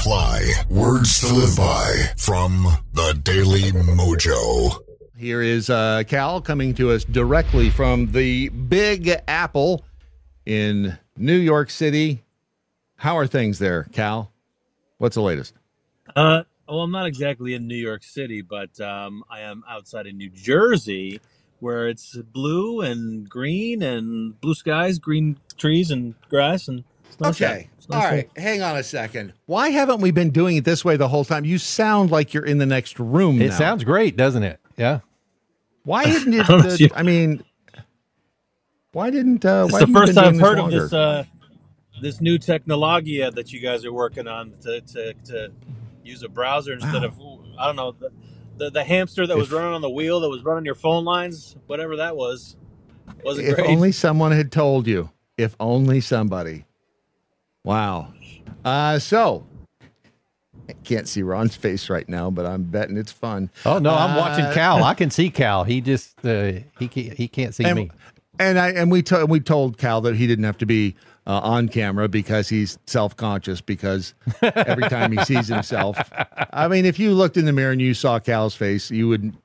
apply. Words to live by from the Daily Mojo. Here is Cal coming to us directly from the Big Apple in New York City. How are things there, Cal? What's the latest? Well, I'm not exactly in New York City, but I am outside of New Jersey, where it's blue and green and blue skies, green trees and grass and Okay. All right. Hang on a second. Why haven't we been doing it this way the whole time? You sound like you're in the next room now. It sounds great, doesn't it? Yeah. Why didn't it? Why didn't? It's the first I've heard of this new technology that you guys are working on to use a browser instead of, I don't know, the hamster that was running on the wheel that was running your phone lines, whatever that was. Wasn't if great. If only someone had told you. If only somebody. Wow. So I can't see Ron's face right now, but I'm betting it's fun. Oh no, I'm watching Cal. I can see Cal. He just he can't see me. And we told Cal that he didn't have to be on camera because he's self-conscious, because every time he sees himself, I mean, if you looked in the mirror and you saw Cal's face, you would,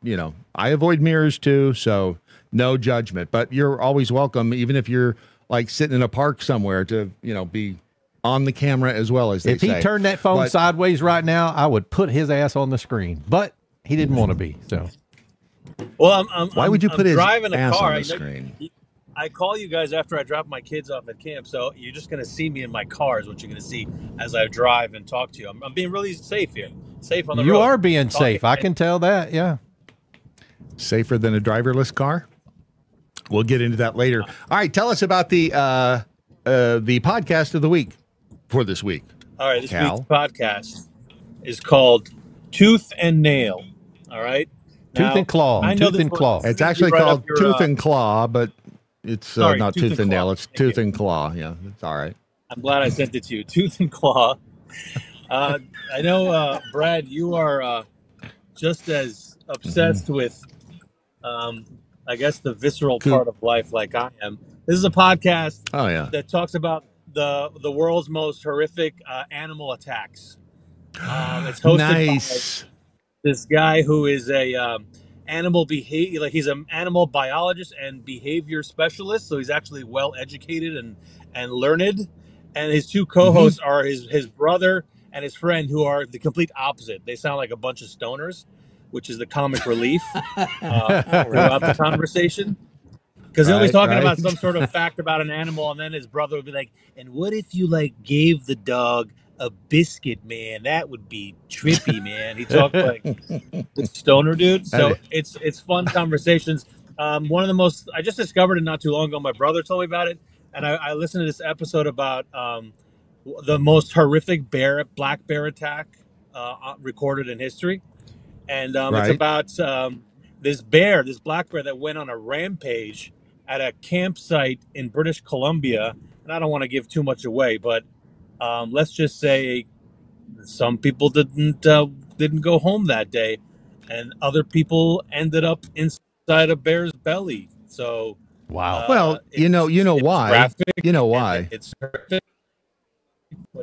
I avoid mirrors too, so no judgment, but you're always welcome, even if you're like sitting in a park somewhere, to, be on the camera as well, as they say. If he turned that phone sideways right now, I would put his ass on the screen, but he didn't want to be, so. Well, why would you put his driving a ass car on the screen? I call you guys after I drop my kids off at camp, so you're just going to see me in my car is what you're going to see as I drive and talk to you. I'm being really safe here. Safe on the road. You are being safe. I can tell that, yeah. Safer than a driverless car? We'll get into that later. All right, tell us about the podcast of the week for this week. All right, this week's podcast is called Tooth and Nail. All right? Now, Tooth and Claw. Tooth and Claw. It's actually called Tooth and Claw, but it's not Tooth and Nail. It's Tooth and Claw. Yeah, it's all right. I'm glad I sent it to you. Tooth and Claw. I know, Brad, you are just as obsessed with, I guess, the visceral part of life like I am. This is a podcast that talks about the world's most horrific animal attacks. It's hosted by this guy who is a he's an animal biologist and behavior specialist, so he's actually well educated and learned. And his two co-hosts are his brother and his friend, who are the complete opposite. They sound like a bunch of stoners, which is the comic relief throughout the conversation. Because they're always talking about some sort of fact about an animal, and then his brother would be like, and what if you gave the dog a biscuit, man? That would be trippy, man. He talked like the stoner dude. So it's fun conversations. One of the most, I just discovered it not too long ago. My brother told me about it, and I listened to this episode about the most horrific black bear attack recorded in history. And it's about this black bear that went on a rampage at a campsite in British Columbia. And I don't want to give too much away, but let's just say some people didn't go home that day, and other people ended up inside a bear's belly. So wow. Well, you know why? Graphic, you know why? It's horrific.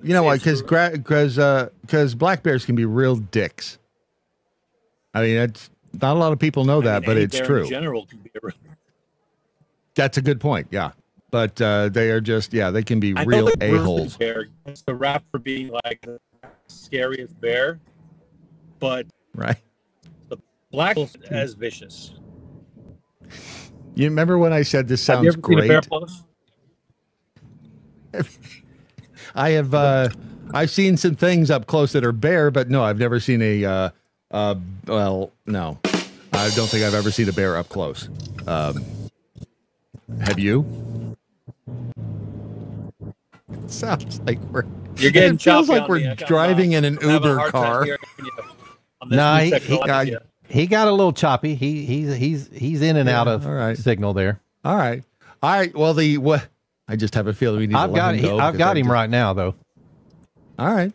You know why? Because black bears can be real dicks. I mean, it's not a lot of people know that, but it's true. In general, can be That's a good point. Yeah. But they are just, they can be real a-holes. It's the rap for being like the scariest bear, but the black is as vicious. You remember when I said this sounds Have you ever great? Seen a bear close? I have. I've seen some things up close that are bear, but no, I've never seen a. Well, no, I don't think I've ever seen a bear up close. Have you? It sounds like You're getting. It feels like we're driving in an Uber car. No, he got a little choppy. He's in and out of signal there. All right. Well, I just have a feeling we need. I've got him right now, though. All right.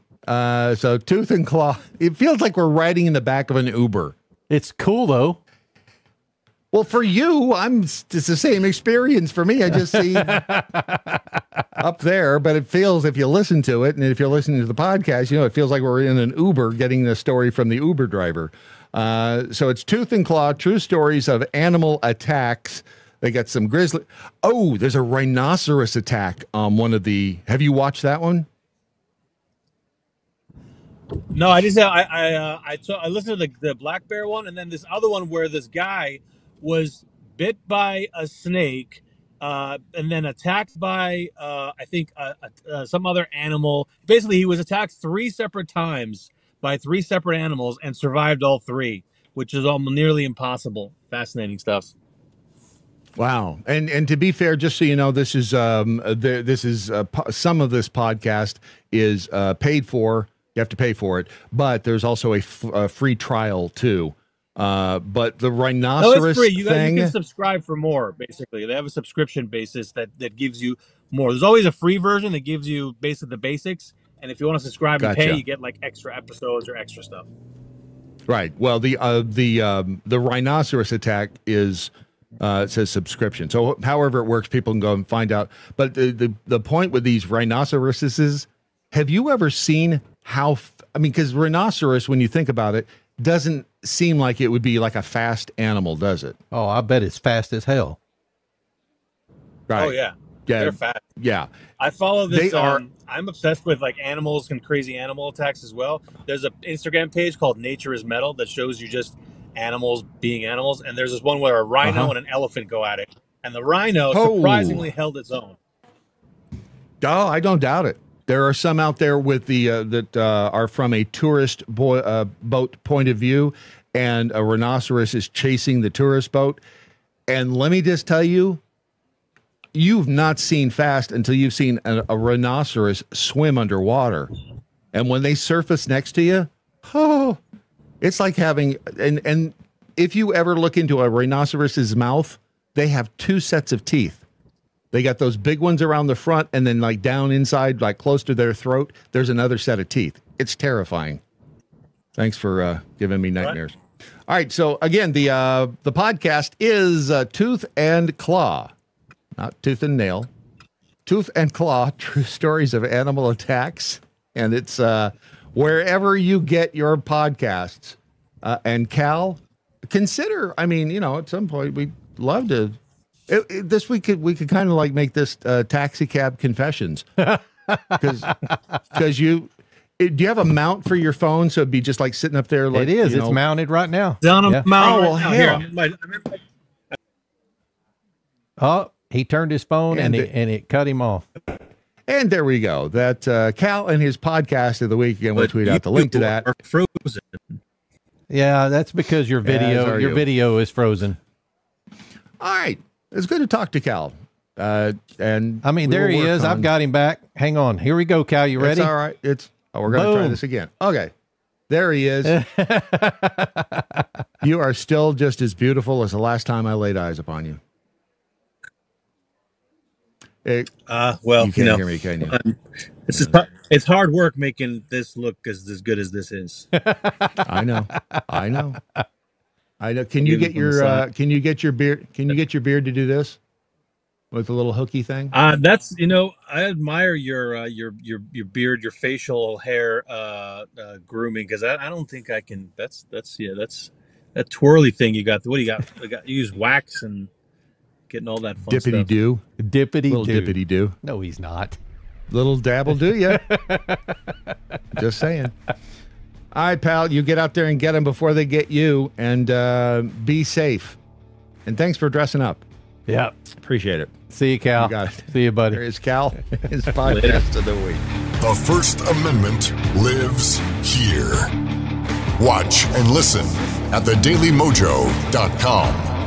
So Tooth and Claw. It feels like we're riding in the back of an Uber. It's cool though. Well, for you, it's the same experience for me. I just see up there, but it feels, if you listen to it, and if you're listening to the podcast, it feels like we're in an Uber getting the story from the Uber driver. So it's Tooth and Claw, true stories of animal attacks. They got some grizzly. Oh, there's a rhinoceros attack on one of the. Have you watched that one? No, I just I listened to the black bear one, and then this other one where this guy was bit by a snake, and then attacked by I think some other animal. Basically, he was attacked 3 separate times by 3 separate animals and survived all 3, which is almost nearly impossible. Fascinating stuff. Wow, and to be fair, just so you know, this is some of this podcast is paid for. You have to pay for it, but there's also a free trial too. But the rhinoceros it's free. You thing, you can subscribe for more. Basically, they have a subscription basis that gives you more. There's always a free version that gives you basically the basics, and if you want to subscribe and pay, you get like extra episodes or extra stuff. Right. Well, the rhinoceros attack is. It says subscription. So however it works, people can go and find out. But the point with these rhinoceroses is, have you ever seen because rhinoceros, when you think about it, doesn't seem like it would be like a fast animal, does it? Oh, I bet it's fast as hell. Right. Oh, yeah. They're fast. Yeah. I follow this. I'm obsessed with like animals and crazy animal attacks as well. There's an Instagram page called Nature is Metal that shows you just animals being animals, and there's this one where a rhino and an elephant go at it, and the rhino surprisingly held its own. Oh, I don't doubt it. There are some out there with that are from a tourist boat point of view, and a rhinoceros is chasing the tourist boat. And let me just tell you, you've not seen fast until you've seen a rhinoceros swim underwater, and when they surface next to you, it's like having, and if you ever look into a rhinoceros's mouth, they have 2 sets of teeth. They got those big ones around the front, and then like down inside, like close to their throat, there's another set of teeth. It's terrifying. Thanks for giving me nightmares. All right. So again, the podcast is Tooth and Claw, not Tooth and Nail. Tooth and Claw, true stories of animal attacks. And it's wherever you get your podcasts. And Cal, consider, at some point we'd love to. This we could kind of like make this taxi cab confessions, because do you have a mount for your phone, so it'd be just like sitting up there? Like, it is. It's mounted right now. It's on a mount. Oh, hell. Oh, he turned his phone and it cut him off. And there we go. That Cal and his podcast of the week. Again, we'll tweet out the link to that. Are frozen. Yeah, that's because your video is frozen. All right. It's good to talk to Cal. And there he is. I've got him back. Hang on. Here we go, Cal. You ready? It's all right. We're going to try this again. Okay. There he is. You are still just as beautiful as the last time I laid eyes upon you. You can't hear me, can you? It's hard work making this look as good as this is. I know. Can you get your beard? Can you get your beard to do this with a little hooky thing? That's I admire your beard, your facial hair grooming, because I don't think I can. That's that twirly thing you got. What do you got? You use wax and getting all that fun dippity do. Little dippity do. No, he's not. Little dabble do ya? Just saying. All right, pal, you get out there and get them before they get you, and be safe. And thanks for dressing up. Yeah. Appreciate it. See you, Cal. You got it. See you, buddy. There is Cal, his podcast of the week. The First Amendment lives here. Watch and listen at thedailymojo.com.